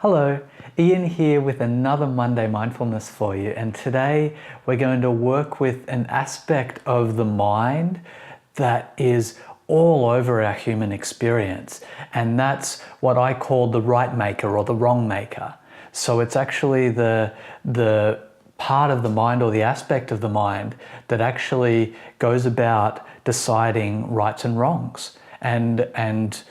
Hello, Ian here with another Monday Mindfulness for you, and today we're going to work with an aspect of the mind that is all over our human experience, and that's what I call the right maker or the wrong maker. So it's actually the part of the mind or the aspect of the mind that actually goes about deciding rights and wrongs and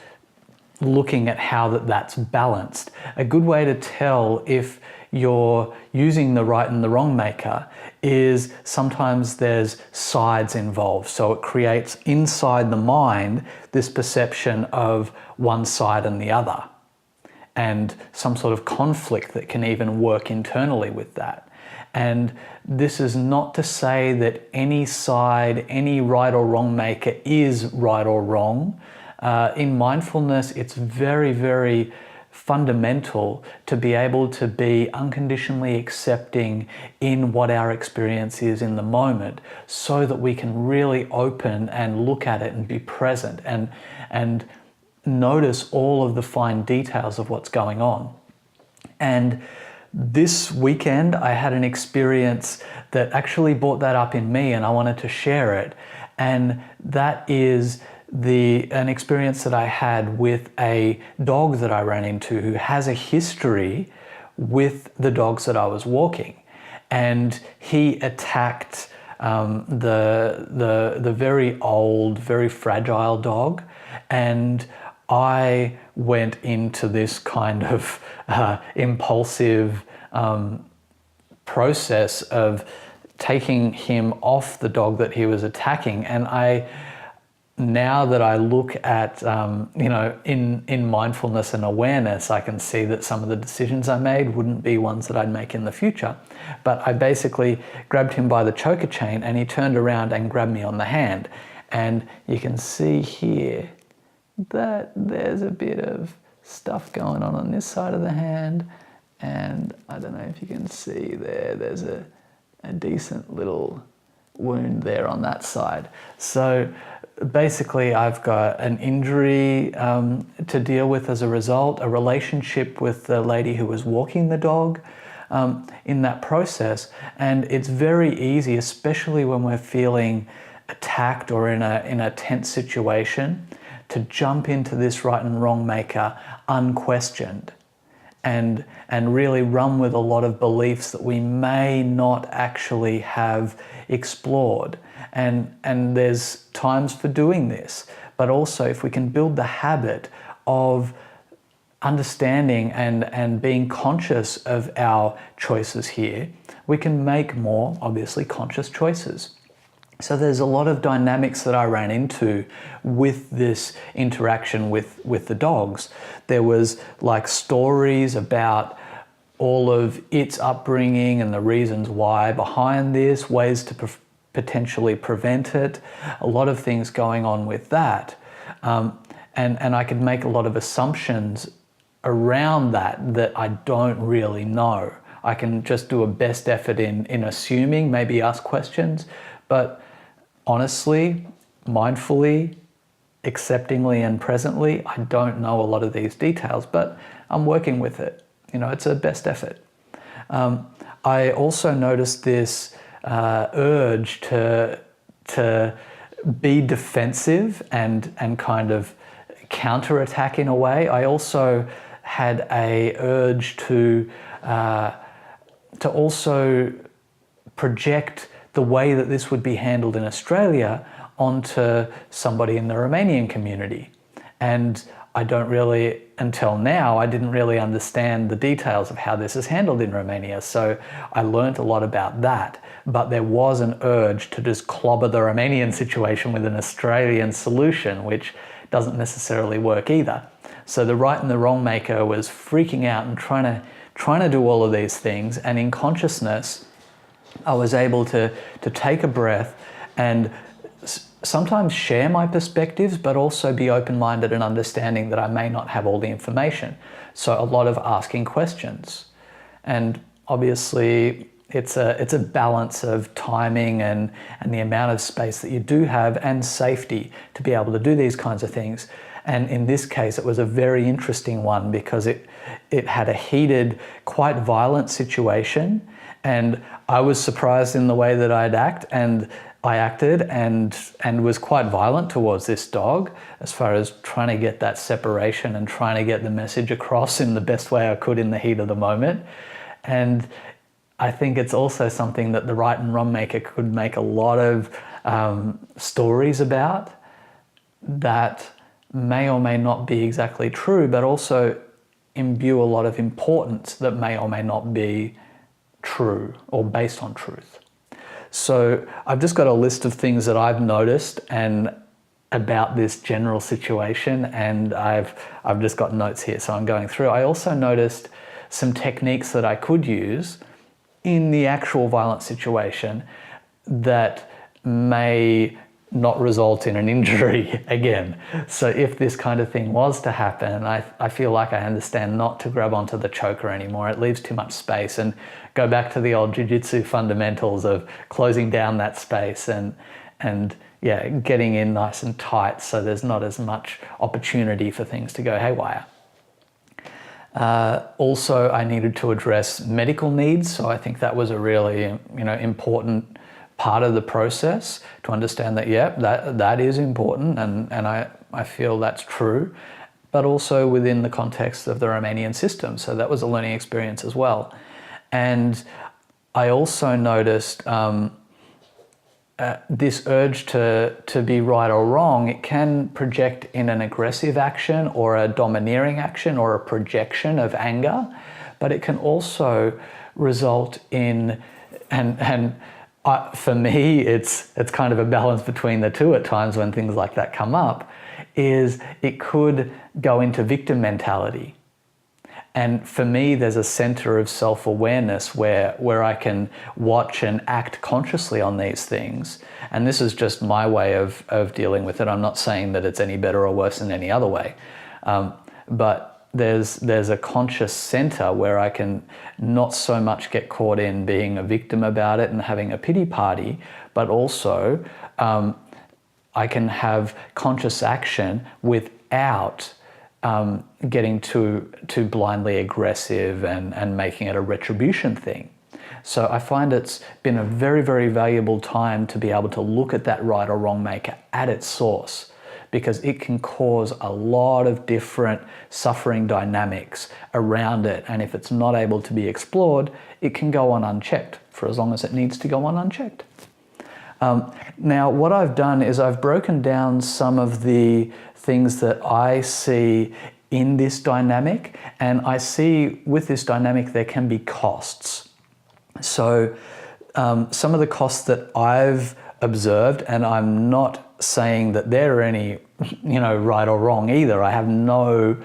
looking at how that's balanced. A good way to tell if you're using the right and the wrong maker is sometimes there's sides involved. So it creates inside the mind this perception of one side and the other, and some sort of conflict that can even work internally with that. And this is not to say that any side, any right or wrong maker is right or wrong. In mindfulness, it's very, very fundamental to be able to be unconditionally accepting in what our experience is in the moment, so that we can really open and look at it and be present and notice all of the fine details of what's going on. And this weekend, I had an experience that actually brought that up in me, and I wanted to share it. And that is an experience that I had with a dog that I ran into who has a history with the dogs that I was walking. And he attacked the very old, very fragile dog. And I went into this kind of impulsive process of taking him off the dog that he was attacking. And now that I look at, in mindfulness and awareness, I can see that some of the decisions I made wouldn't be ones that I'd make in the future. But I basically grabbed him by the choker chain and he turned around and grabbed me on the hand. And you can see here that there's a bit of stuff going on this side of the hand. And I don't know if you can see there's a decent little wound there on that side. So basically I've got an injury to deal with as a result, a relationship with the lady who was walking the dog in that process. And it's very easy, especially when we're feeling attacked or in a tense situation, to jump into this right and wrong maker unquestioned and really run with a lot of beliefs that we may not actually have explored. And there's times for doing this, but also if we can build the habit of understanding and being conscious of our choices here, we can make more, obviously, conscious choices. So there's a lot of dynamics that I ran into with this interaction with the dogs. There was like stories about all of its upbringing and the reasons why behind this, ways to potentially prevent it, a lot of things going on with that. And I could make a lot of assumptions around that I don't really know. I can just do a best effort in assuming, maybe ask questions, but honestly, mindfully, acceptingly and presently, I don't know a lot of these details, but I'm working with it. It's a best effort. I also noticed this urge to be defensive and kind of counterattack in a way. I also had a urge to also project the way that this would be handled in Australia onto somebody in the Romanian community. And I don't really, until now, I didn't really understand the details of how this is handled in Romania. So I learned a lot about that. But there was an urge to just clobber the Romanian situation with an Australian solution, which doesn't necessarily work either. So the right and the wrong maker was freaking out and trying to do all of these things. And in consciousness, I was able to take a breath and sometimes share my perspectives, but also be open-minded and understanding that I may not have all the information. So a lot of asking questions. And obviously it's a balance of timing and the amount of space that you do have and safety to be able to do these kinds of things. And in this case, it was a very interesting one because it had a heated, quite violent situation. And I was surprised in the way that I acted and was quite violent towards this dog as far as trying to get that separation and trying to get the message across in the best way I could in the heat of the moment. And I think it's also something that the right and wrong maker could make a lot of stories about that may or may not be exactly true, but also imbue a lot of importance that may or may not be true or based on truth. So I've just got a list of things that I've noticed and about this general situation, and I've just got notes here, so I'm going through. I also noticed some techniques that I could use in the actual violent situation that may not result in an injury again. So if this kind of thing was to happen, I feel like I understand not to grab onto the choker anymore. It leaves too much space, and go back to the old jiu-jitsu fundamentals of closing down that space and yeah, getting in nice and tight so there's not as much opportunity for things to go haywire. Also, I needed to address medical needs, so I think that was a really important part of the process to understand that, yeah, that is important, and I feel that's true, but also within the context of the Romanian system. So that was a learning experience as well. And I also noticed this urge to be right or wrong. It can project in an aggressive action or a domineering action or a projection of anger, but it can also result in, for me, it's kind of a balance between the two at times when things like that come up, is it could go into victim mentality. And for me, there's a center of self-awareness where I can watch and act consciously on these things. And this is just my way of dealing with it. I'm not saying that it's any better or worse than any other way. But there's a conscious center where I can not so much get caught in being a victim about it and having a pity party, but also I can have conscious action without getting too blindly aggressive and making it a retribution thing. So I find it's been a very, very valuable time to be able to look at that right or wrong maker at its source, because it can cause a lot of different suffering dynamics around it. And if it's not able to be explored, it can go on unchecked for as long as it needs to go on unchecked. Now, what I've done is I've broken down some of the things that I see in this dynamic, and I see with this dynamic there can be costs. So some of the costs that I've observed, and I'm not saying that there are any right or wrong either. I have no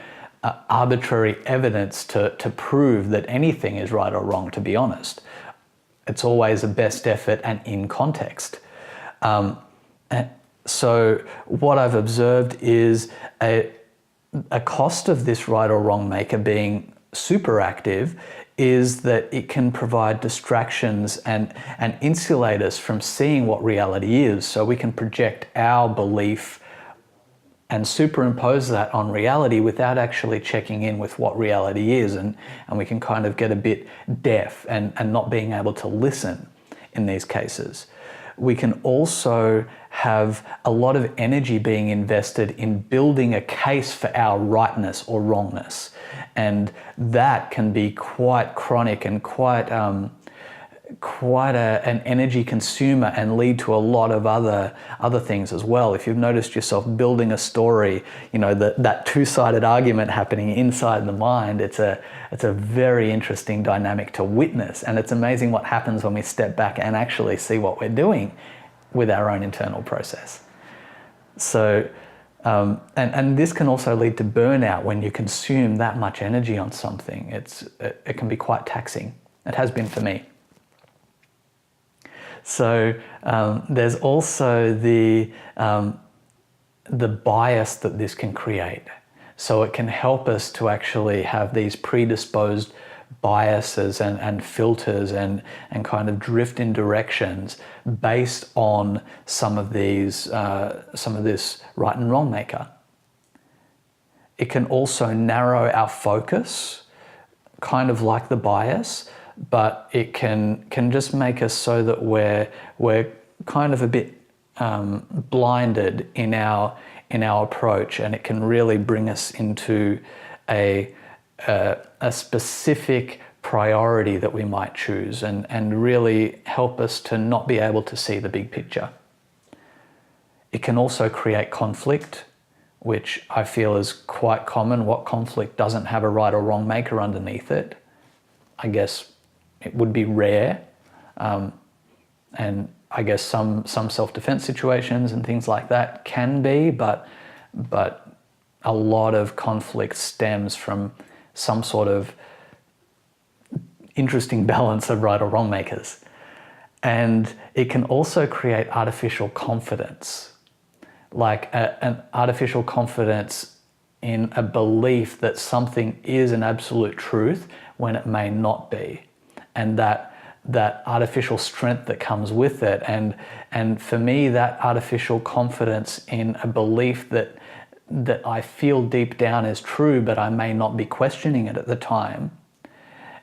arbitrary evidence to prove that anything is right or wrong, to be honest. It's always a best effort and in context. So what I've observed is a cost of this right or wrong maker being super active is that it can provide distractions and insulate us from seeing what reality is. So we can project our belief and superimpose that on reality without actually checking in with what reality is. And we can kind of get a bit deaf and not being able to listen in these cases. We can also have a lot of energy being invested in building a case for our rightness or wrongness. And that can be quite chronic and quite an energy consumer and lead to a lot of other things as well. If you've noticed yourself building a story, that two-sided argument happening inside the mind, it's a very interesting dynamic to witness. And it's amazing what happens when we step back and actually see what we're doing with our own internal process. So, and this can also lead to burnout when you consume that much energy on something. It can be quite taxing. It has been for me. So there's also the bias that this can create. So it can help us to actually have these predisposed biases and filters and kind of drift in directions based on some of this right and wrong maker. it can also narrow our focus, kind of like the bias, but it can just make us so that we're kind of a bit blinded in our approach, and it can really bring us into a specific priority that we might choose, and really help us to not be able to see the big picture. It can also create conflict, which I feel is quite common. What conflict doesn't have a right or wrong maker underneath it? I guess it would be rare. And I guess some self-defense situations and things like that can be, but a lot of conflict stems from some sort of interesting balance of right or wrong makers. And it can also create artificial confidence, like an artificial confidence in a belief that something is an absolute truth when it may not be, and that artificial strength that comes with it. And for me, that artificial confidence in a belief that I feel deep down is true, but I may not be questioning it at the time,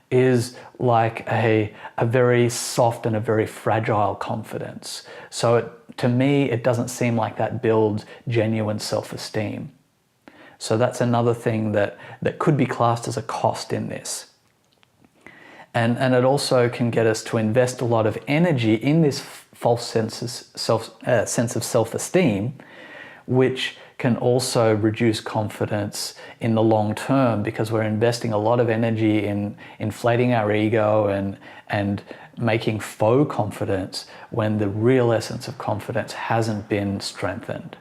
is like a very soft and a very fragile confidence. So to me, it doesn't seem like that builds genuine self-esteem. So that's another thing that could be classed as a cost in this. And it also can get us to invest a lot of energy in this false sense of self-esteem, which can also reduce confidence in the long term, because we're investing a lot of energy in inflating our ego and making faux confidence when the real essence of confidence hasn't been strengthened,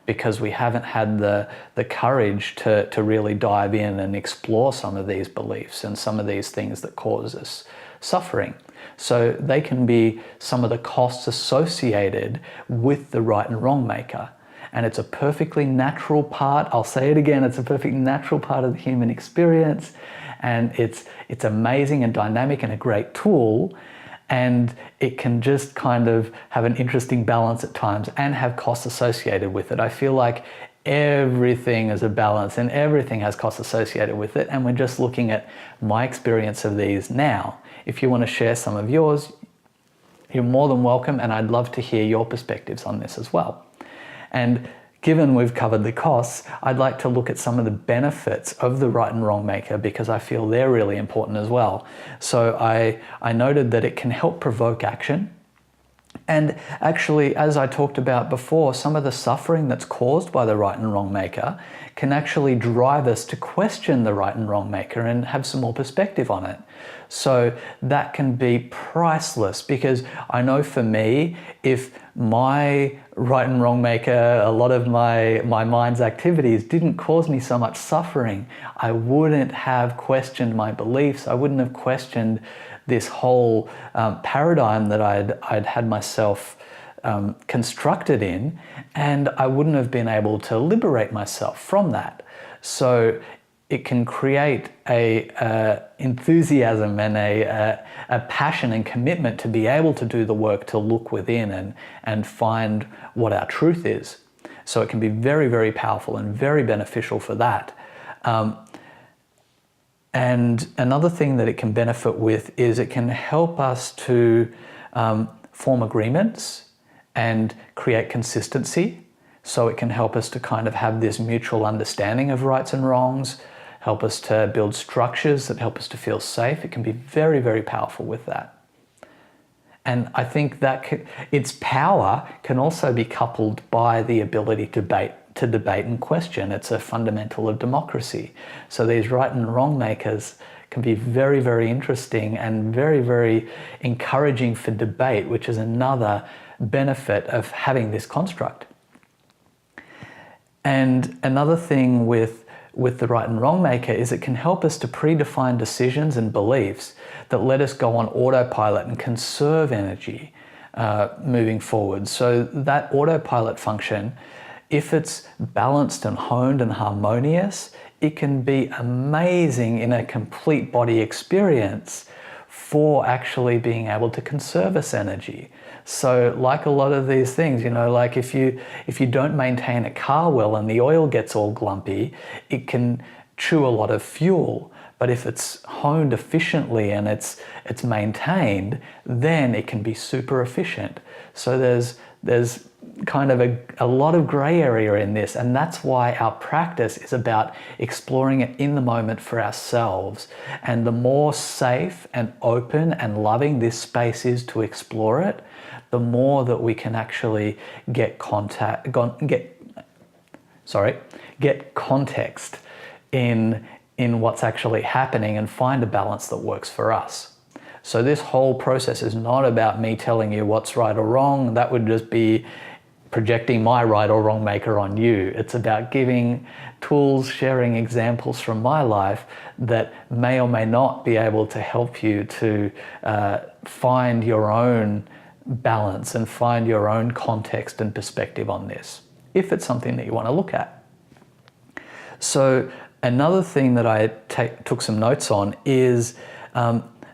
because we haven't had the courage to really dive in and explore some of these beliefs and some of these things that cause us suffering. So they can be some of the costs associated with the right and wrong maker. And it's a perfectly natural part, I'll say it again, it's a perfectly natural part of the human experience. And it's amazing and dynamic and a great tool. And it can just kind of have an interesting balance at times and have costs associated with it. I feel like everything is a balance and everything has costs associated with it. And we're just looking at my experience of these now. If you want to share some of yours, you're more than welcome, and I'd love to hear your perspectives on this as well. And given we've covered the costs, I'd like to look at some of the benefits of the right and wrong maker, because I feel they're really important as well. So I noted that it can help provoke action. And actually, as I talked about before, some of the suffering that's caused by the right and wrong maker can actually drive us to question the right and wrong maker and have some more perspective on it. So that can be priceless, because I know for me, if my right and wrong maker, a lot of my mind's activities didn't cause me so much suffering, I wouldn't have questioned my beliefs. I wouldn't have questioned this whole paradigm that I'd had myself constructed in, and I wouldn't have been able to liberate myself from that. So it can create a enthusiasm and a passion and commitment to be able to do the work to look within and find what our truth is. So it can be very, very powerful and very beneficial for that. And another thing that it can benefit with is it can help us to form agreements and create consistency. So it can help us to kind of have this mutual understanding of rights and wrongs, help us to build structures that help us to feel safe. It can be very, very powerful with that. And I think that its power can also be coupled by the ability to debate and question. It's a fundamental of democracy. So these right and wrong makers can be very, very interesting and very, very encouraging for debate, which is another benefit of having this construct. And another thing with the right and wrong maker is it can help us to predefine decisions and beliefs that let us go on autopilot and conserve energy moving forward. So that autopilot function, if it's balanced and honed and harmonious, it can be amazing in a complete body experience for actually being able to conserve us energy. So like a lot of these things, like if you don't maintain a car well and the oil gets all glumpy, it can chew a lot of fuel. But if it's honed efficiently and it's maintained, then it can be super efficient. So there's kind of a lot of gray area in this, and that's why our practice is about exploring it in the moment for ourselves. And the more safe and open and loving this space is to explore it, the more that we can actually get context in what's actually happening and find a balance that works for us. So this whole process is not about me telling you what's right or wrong. That would just be projecting my right or wrong maker on you. It's about giving tools, sharing examples from my life that may or may not be able to help you to find your own balance and find your own context and perspective on this, if it's something that you want to look at. So another thing that I took some notes on is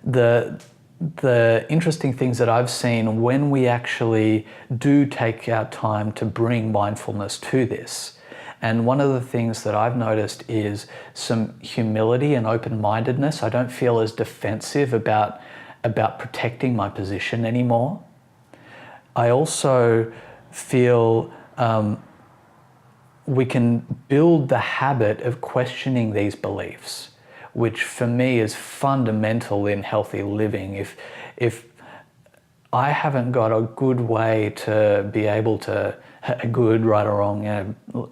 the interesting things that I've seen when we actually do take our time to bring mindfulness to this. And one of the things that I've noticed is some humility and open-mindedness. I don't feel as defensive about protecting my position anymore. I also feel we can build the habit of questioning these beliefs, which for me is fundamental in healthy living. If I haven't got a good way to be able to, good, right or wrong,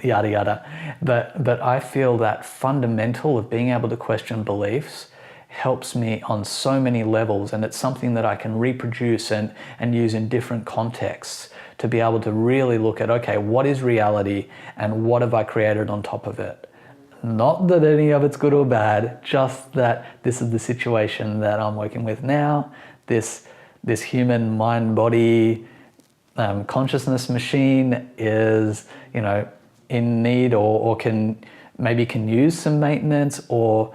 yada yada, but I feel that fundamental of being able to question beliefs helps me on so many levels, and it's something that I can reproduce and use in different contexts to be able to really look at, okay, what is reality and what have I created on top of it? Not that any of it's good or bad, just that this is the situation that I'm working with now. This human mind-body consciousness machine is, in need or can use some maintenance, or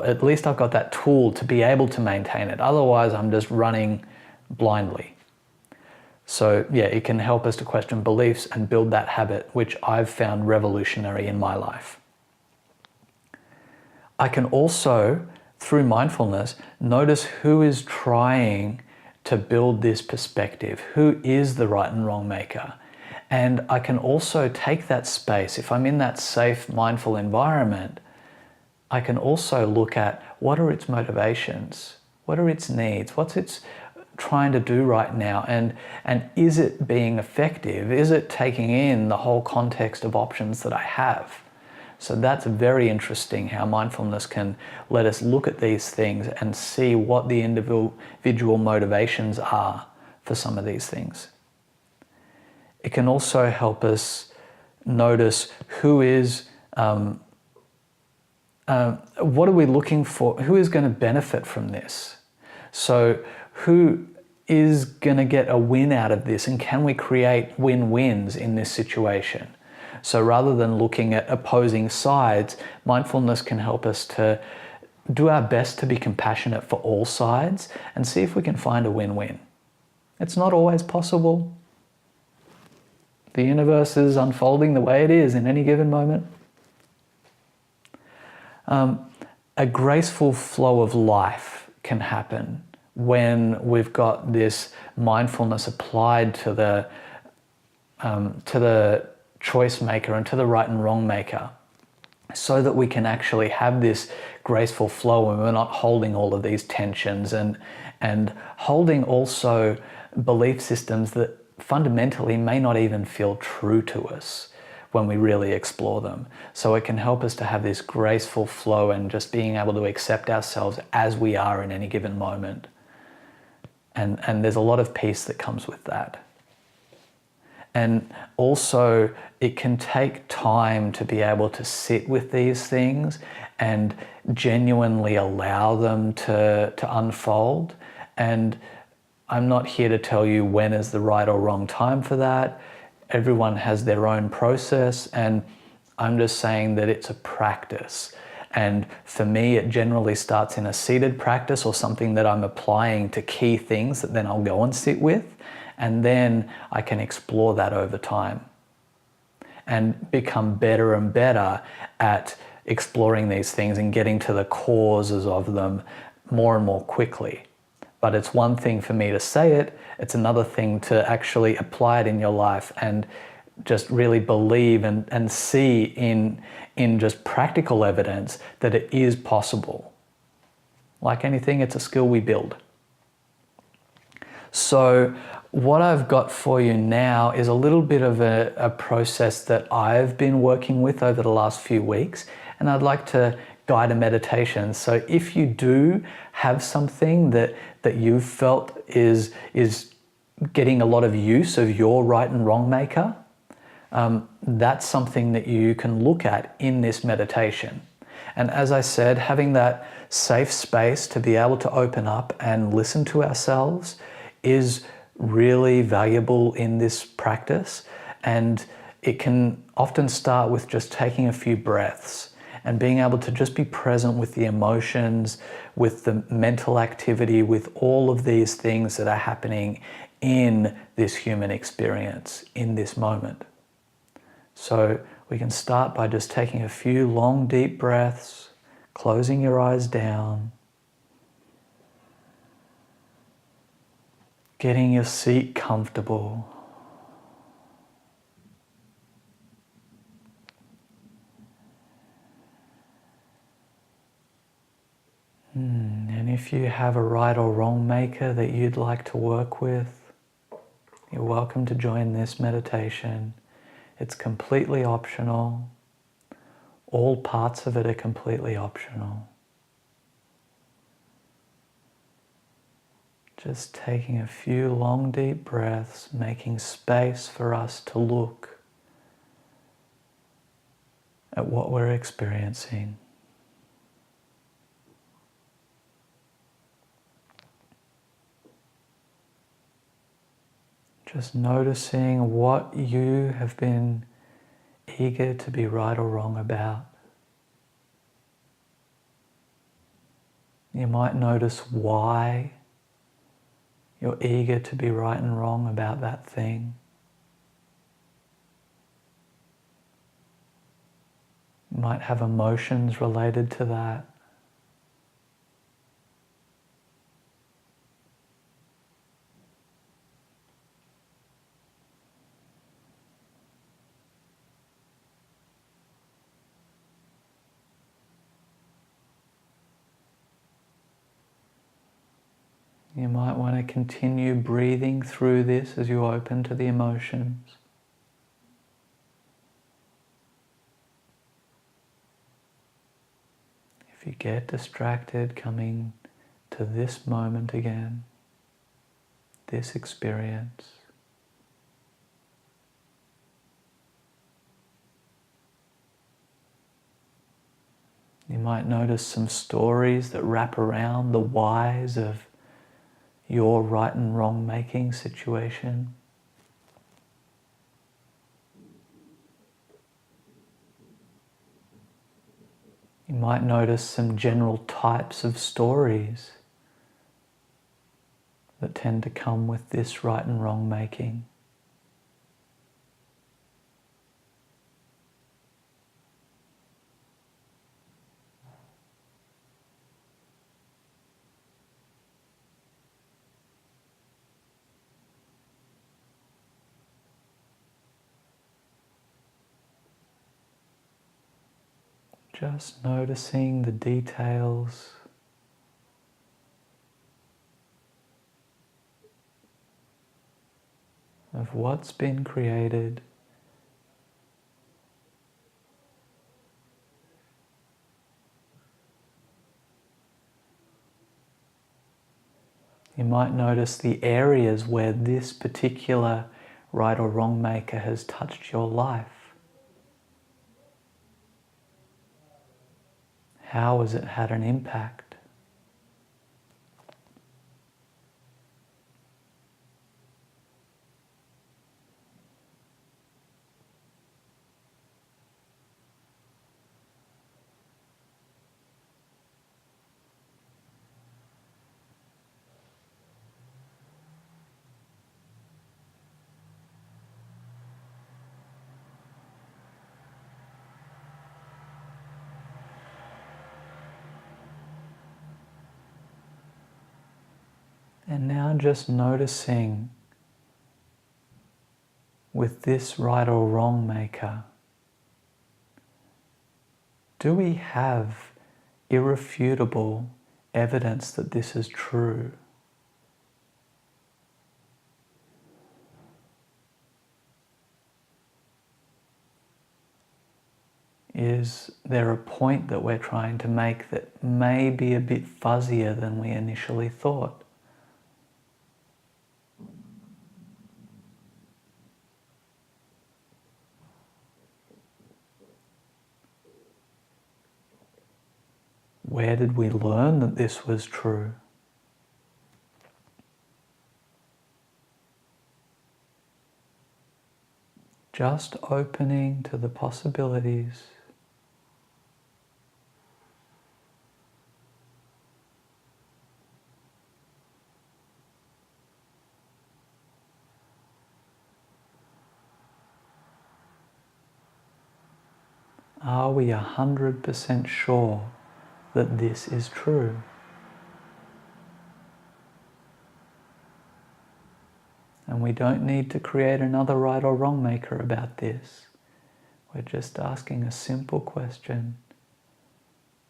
at least I've got that tool to be able to maintain it. Otherwise, I'm just running blindly. So yeah, it can help us to question beliefs and build that habit, which I've found revolutionary in my life. I can also, through mindfulness, notice who is trying to build this perspective, who is the right and wrong maker. And I can also take that space, if I'm in that safe, mindful environment, I can also look at what are its motivations, what are its needs, what's its trying to do right now, and is it being effective? Is it taking in the whole context of options that I have? So that's very interesting how mindfulness can let us look at these things and see what the individual motivations are for some of these things. It can also help us notice who is, what are we looking for? Who is going to benefit from this? So who is going to get a win out of this, and can we create win-wins in this situation? So rather than looking at opposing sides, mindfulness can help us to do our best to be compassionate for all sides and see if we can find a win-win. It's not always possible. The universe is unfolding the way it is in any given moment. A graceful flow of life can happen when we've got this mindfulness applied to the choice maker and to the right and wrong maker, so that we can actually have this graceful flow and we're not holding all of these tensions and holding also belief systems that fundamentally may not even feel true to us when we really explore them. So it can help us to have this graceful flow and just being able to accept ourselves as we are in any given moment. And there's a lot of peace that comes with that. And also, it can take time to be able to sit with these things and genuinely allow them to unfold. And I'm not here to tell you when is the right or wrong time for that. Everyone has their own process, and I'm just saying that it's a practice. And for me, it generally starts in a seated practice or something that I'm applying to key things that then I'll go and sit with. And then I can explore that over time and become better and better at exploring these things and getting to the causes of them more and more quickly. But it's one thing for me to say it, it's another thing to actually apply it in your life and just really believe and see in just practical evidence that it is possible. Like anything, it's a skill we build. So what I've got for you now is a little bit of a process that I've been working with over the last few weeks, and I'd like to guide a meditation. So if you do have something that you've felt is getting a lot of use of your right and wrong maker, that's something that you can look at in this meditation. And as I said, having that safe space to be able to open up and listen to ourselves is really valuable in this practice. And it can often start with just taking a few breaths and being able to just be present with the emotions, with the mental activity, with all of these things that are happening in this human experience, in this moment. So we can start by just taking a few long, deep breaths, closing your eyes down, getting your seat comfortable. And if you have a right or wrong maker that you'd like to work with, you're welcome to join this meditation. It's completely optional. All parts of it are completely optional. Just taking a few long, deep breaths, making space for us to look at what we're experiencing. Just noticing what you have been eager to be right or wrong about. You might notice why you're eager to be right and wrong about that thing. You might have emotions related to that. You might want to continue breathing through this as you open to the emotions. If you get distracted, coming to this moment again, this experience. You might notice some stories that wrap around the whys of your right and wrong making situation. You might notice some general types of stories that tend to come with this right and wrong making. Just noticing the details of what's been created. You might notice the areas where this particular right or wrong maker has touched your life. How has it had an impact? And now just noticing with this right or wrong maker, do we have irrefutable evidence that this is true? Is there a point that we're trying to make that may be a bit fuzzier than we initially thought? Where did we learn that this was true? Just opening to the possibilities. Are we 100% sure that this is true? And we don't need to create another right or wrong maker about this. We're just asking a simple question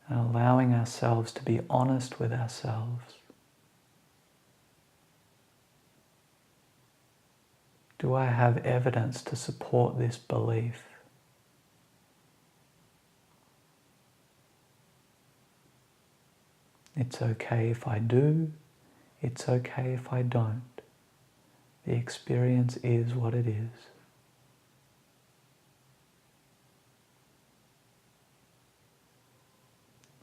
and allowing ourselves to be honest with ourselves. Do I have evidence to support this belief? It's okay if I do. It's okay if I don't. The experience is what it is.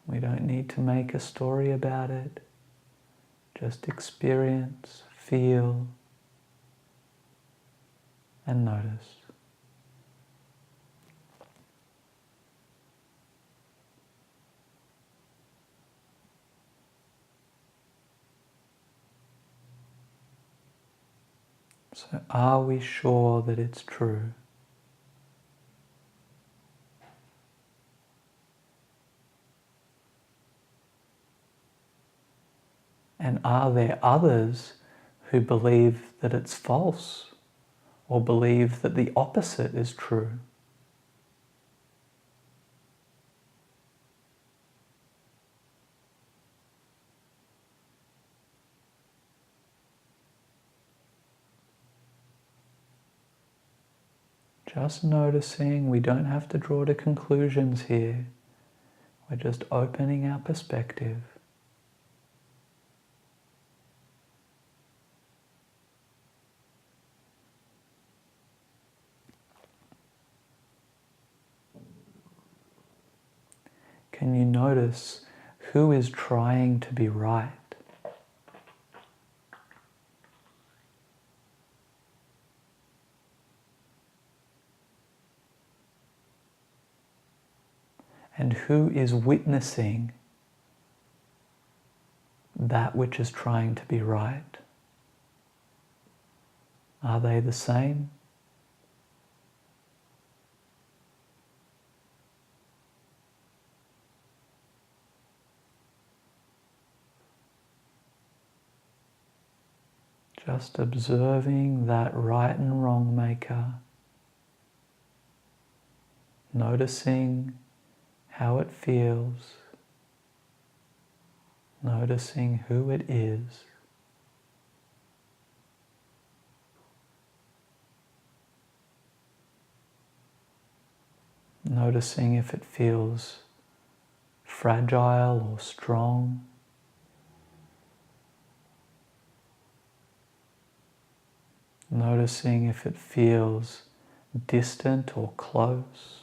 We don't need to make a story about it. Just experience, feel, and notice. So are we sure that it's true? And are there others who believe that it's false or believe that the opposite is true? Just noticing, we don't have to draw to conclusions here. We're just opening our perspective. Can you notice who is trying to be right? And who is witnessing that which is trying to be right? Are they the same? Just observing that right and wrong maker, noticing how it feels, noticing who it is. Noticing if it feels fragile or strong. Noticing if it feels distant or close.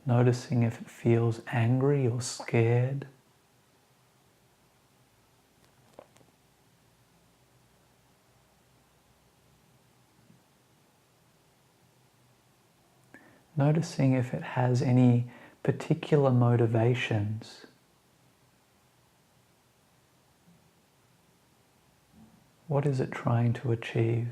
Noticing if it feels angry or scared. Noticing if it has any particular motivations. What is it trying to achieve?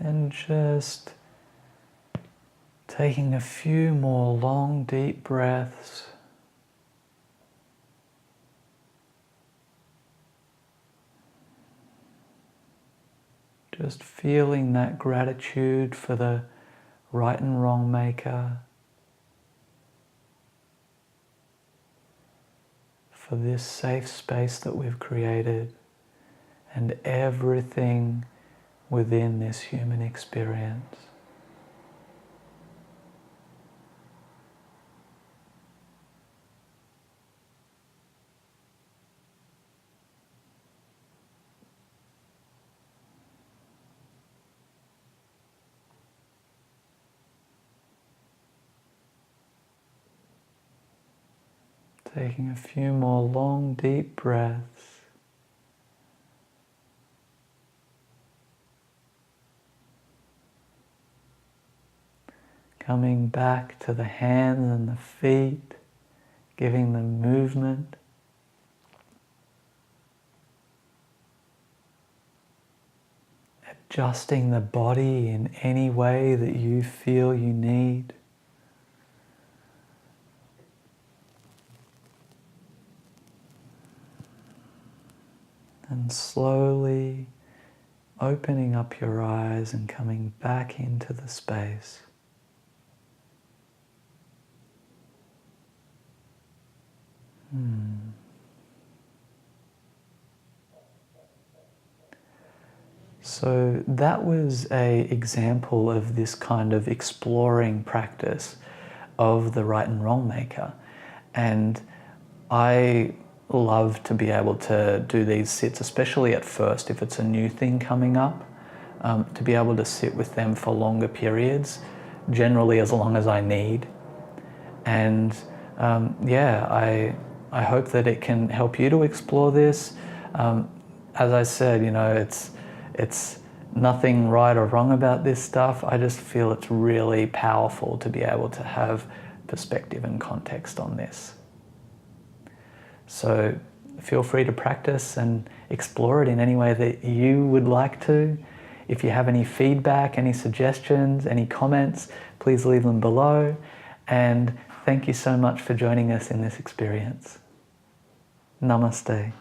And just taking a few more long, deep breaths. Just feeling that gratitude for the right and wrong maker, for this safe space that we've created, and everything within this human experience. Taking a few more long, deep breaths. Coming back to the hands and the feet, giving them movement. Adjusting the body in any way that you feel you need. And slowly opening up your eyes and coming back into the space. So that was an example of this kind of exploring practice of the right and wrong maker. And I love to be able to do these sits, especially at first if it's a new thing coming up, to be able to sit with them for longer periods, generally as long as I need. And I hope that it can help you to explore this. As I said, it's nothing right or wrong about this stuff. I just feel it's really powerful to be able to have perspective and context on this. So feel free to practice and explore it in any way that you would like to. If you have any feedback, any suggestions, any comments, please leave them below. And thank you so much for joining us in this experience. Namaste.